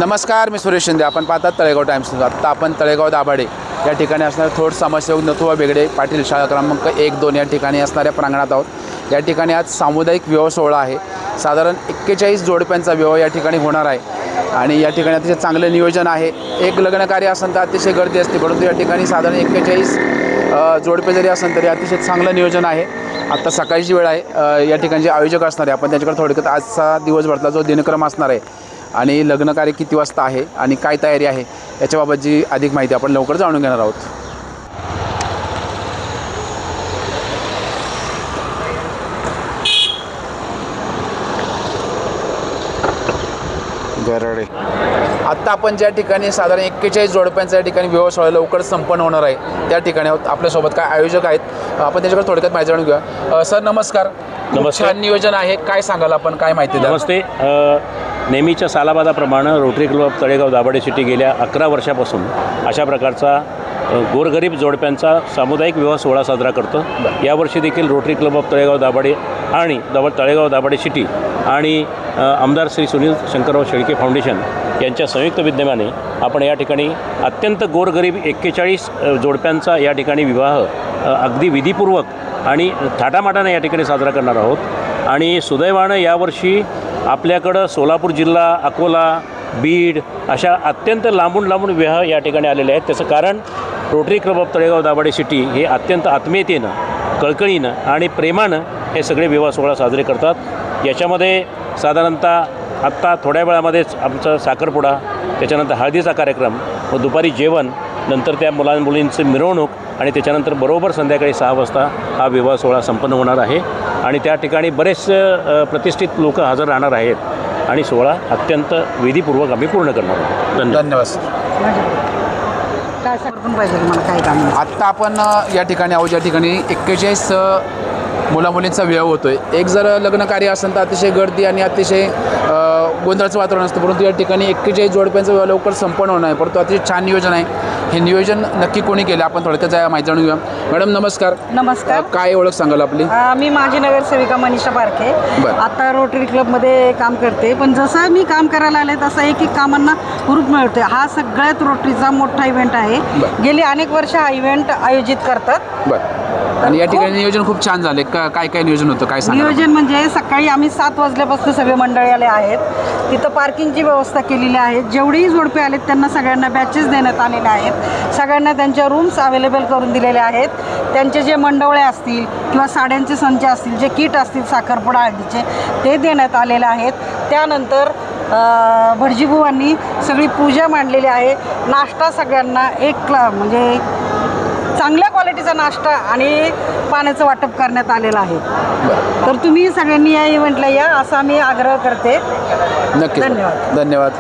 नमस्कार, मी सुरेश शिंदे. आपण पाहतात तळेगाव टाइम्स. आत्ता आपण तळेगाव दाभाडे या ठिकाणी असणारे थोड समाजसेवक नथुबा बेगडे पाटील शाळा क्रमांक 1-2 या ठिकाणी असणाऱ्या प्रांगणात आहोत. या ठिकाणी आज सामुदायिक विवाह सोहळा आहे. साधारण 41 जोडप्यांचा विवाह या ठिकाणी होणार आहे आणि या ठिकाणी अतिशय चांगलं नियोजन आहे. एक लग्नकार्य असेल तर अतिशय गर्दी असते, परंतु या ठिकाणी साधारण 41 जोडपे जरी असेल तरी अतिशय चांगलं नियोजन आहे. आत्ता सकाळची वेळ आहे. या ठिकाणी जे आयोजक असणार आहे आपण त्यांच्याकडे थोडक्यात आजचा दिवसभरातला जो दिनक्रम असणार आहे आणि लग्नकार्य किती वाजता आहे आणि काय तयारी आहे याच्याबाबतची अधिक माहिती आपण लवकर जाणून घेणार आहोत. गरडे आत्ता आपण ज्या ठिकाणी साधारण 41 जोडप्यांचा या ठिकाणी विवाह सोहळा लवकर संपन्न होणार आहे त्या ठिकाणी आहोत. आपल्यासोबत काय आयोजक आहेत आपण त्याच्याकडे थोडक्यात माहिती जाणून घेऊया. सर नमस्कार. नमस्कार. छान नियोजन आहे, काय सांगाल आपण, काय माहिती द्या? नमस्ते. नेहमीच्या सालाबादाप्रमाणे Rotary club of Talegaon Dabhade city गेल्या 11 वर्षापासून अशा प्रकारचा गोरगरीब जोडप्यांचा सामुदायिक विवाह सोहळा साजरा करतो. यावर्षी देखील rotary club of Talegaon Dabhade आणि तळेगाव दाभाडे सिटी आणि आमदार श्री सुनील शंकरराव शेळके फाउंडेशन यांच्या संयुक्त विद्यमाने आपण या ठिकाणी अत्यंत गोरगरीब 41 जोडप्यांचा या ठिकाणी विवाह अगदी विधीपूर्वक आणि थाटामाटाने या ठिकाणी साजरा करणार आहोत. आणि सुदैवानं यावर्षी आपल्याकडं सोलापूर जिल्हा, अकोला, बीड अशा अत्यंत लांबून विवाह या ठिकाणी आलेले आहेत. त्याचं कारण rotary club of Talegaon Dabhade city हे अत्यंत आत्मीयतेनं, कळकळीनं आणि प्रेमानं हे सगळे विवाह सोहळा साजरे करतात. याच्यामध्ये साधारणतः आत्ता थोड्या वेळामध्येच आमचा साखरपुडा, त्याच्यानंतर हळदीचा कार्यक्रम व दुपारी जेवण, नंतर त्या मुलींची मिरवणूक आणि त्याच्यानंतर बरोबर संध्याकाळी 6 वाजता हा विवाह सोहळा संपन्न होणार आहे. आणि त्या ठिकाणी बरेच प्रतिष्ठित लोक हजर राहणार आहेत आणि सोहळा अत्यंत विधीपूर्वक आम्ही पूर्ण करणार आहोत. धन्यवाद सर. आत्ता आपण या ठिकाणी आहोत ज्या ठिकाणी 41 मुलामुलींचा विवाह होतोय. एक जर लग्न कार्य असेल तर अतिशय गर्दी आणि अतिशय गोंधळाचं वातावरण असतं, परंतु या ठिकाणी 41 जोडप्यांचा विवाह लवकर संपन्न होणार आहे. परंतु अतिशय छान नियोजन आहे. हे नियोजन नक्की कोणी केलं आपण थोडक्यात माहिती जाणून घेऊया. मॅडम नमस्कार. नमस्कार. काय ओळख सांगाल आपली? मी माझी नगरसेविका मनीषा बारके. बरं. आता रोटरी क्लबमध्ये काम करते, पण जसं मी काम करायला आले तसं एक कामांना हुरूप मिळते. हा सगळ्यात रोटरीचा मोठा इव्हेंट आहे. गेली अनेक वर्ष हा इव्हेंट आयोजित करतात. बरं. आणि या ठिकाणी नियोजन खूप छान झाले. काय काय नियोजन होतं, काय सांगा? नियोजन म्हणजे सकाळी आम्ही 7 वाजल्यापासून सगळे मंडळी आले आहेत. तिथं पार्किंगची व्यवस्था केलेली आहे. जेवढेही जोडपे आलेत त्यांना सगळ्यांना बॅचेस देण्यात आलेले आहेत. सगळ्यांना त्यांच्या रूम्स अवेलेबल करून दिलेले आहेत. त्यांचे जे मंडवळे असतील किंवा साड्यांचे संच असतील, जे किट असतील साखरपुडा हळदीचे, ते देण्यात आलेले आहेत. त्यानंतर भटजीबुवांनी सगळी पूजा मांडलेली आहे. नाश्ता सगळ्यांना म्हणजे चांगल्या क्वालिटीचा नाश्ता आणि पाण्याचं वाटप करण्यात आलेलं आहे. तर तुम्ही सगळ्यांनी या इव्हेंटला या असा मी आग्रह करते. नक्की. धन्यवाद. धन्यवाद.